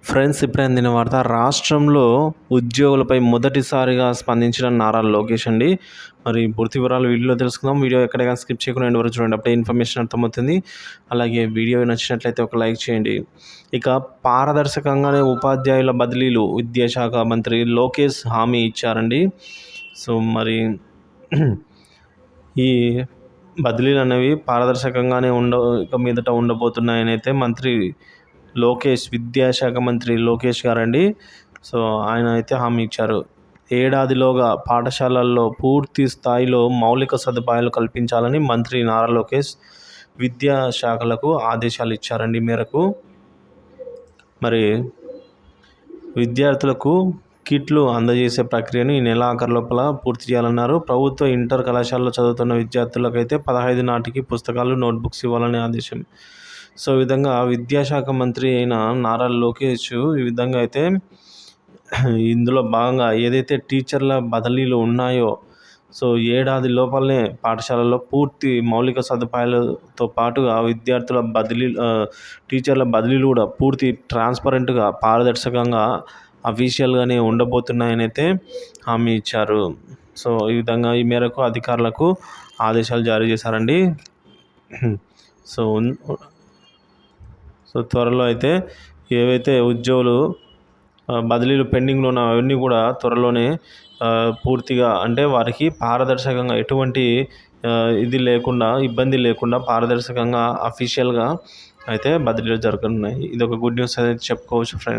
Friends, ఇప్పుడే అందిన వార్త. రాష్ట్రంలో ఉద్యోగులపై మొదటిసారిగా స్పందించిన నారా లోకేష్ అండి. మరి పూర్తి వివరాలు వీడియోలో తెలుసుకుందాం. వీడియో ఎక్కడైనా స్కిప్ చేయకుండా ఎండ్ వరకు చూడండి, అప్పుడే ఇన్ఫర్మేషన్ అర్థమవుతుంది. అలాగే వీడియో నచ్చినట్లయితే ఒక లైక్ చేయండి. ఇక పారదర్శకంగానే ఉపాధ్యాయుల బదిలీలు విద్యాశాఖ మంత్రి లోకేష్ హామీ ఇచ్చారండి. సో మరి ఈ బదిలీలు అనేవి పారదర్శకంగానే ఇక మీదట ఉండబోతున్నాయని అయితే మంత్రి లోకేష్, విద్యాశాఖ మంత్రి లోకేష్ గారండి. సో ఆయన అయితే హామీ ఇచ్చారు. ఏడాదిలోగా పాఠశాలల్లో పూర్తి స్థాయిలో మౌలిక సదుపాయాలు కల్పించాలని మంత్రి నారా లోకేష్ విద్యాశాఖలకు ఆదేశాలు ఇచ్చారండి. మేరకు మరి విద్యార్థులకు కిట్లు అందజేసే ప్రక్రియను ఈ నెల ఆఖరులోపల పూర్తి చేయాలన్నారు. ప్రభుత్వ ఇంటర్ కళాశాలలో చదువుతున్న విద్యార్థులకైతే 15 నాటికి పుస్తకాలు, నోట్బుక్స్ ఇవ్వాలనే ఆదేశం. సో ఈ విధంగా విద్యాశాఖ మంత్రి అయిన నారా లోకేష్ ఈ విధంగా అయితే ఇందులో భాగంగా ఏదైతే టీచర్ల బదిలీలు ఉన్నాయో, సో ఏడాది లోపలనే పాఠశాలలో పూర్తి మౌలిక సదుపాయాలతో పాటుగా విద్యార్థుల టీచర్ల బదిలీలు కూడా పూర్తి ట్రాన్స్పరెంట్గా, పారదర్శకంగా, అఫీషియల్గానే ఉండబోతున్నాయని అయితే హామీ ఇచ్చారు. సో ఈ విధంగా ఈ మేరకు అధికారులకు ఆదేశాలు జారీ చేశారండి. సో త్వరలో అయితే ఏవైతే ఉద్యోగులు బదిలీలు పెండింగ్లో ఉన్న అవన్నీ కూడా త్వరలోనే పూర్తిగా, అంటే వారికి పారదర్శకంగా, ఎటువంటి ఇబ్బంది లేకుండా పారదర్శకంగా, అఫీషియల్గా అయితే బదిలీలు జరగనున్నాయి. ఇది ఒక గుడ్ న్యూస్ అనేది చెప్పుకోవచ్చు ఫ్రెండ్స్.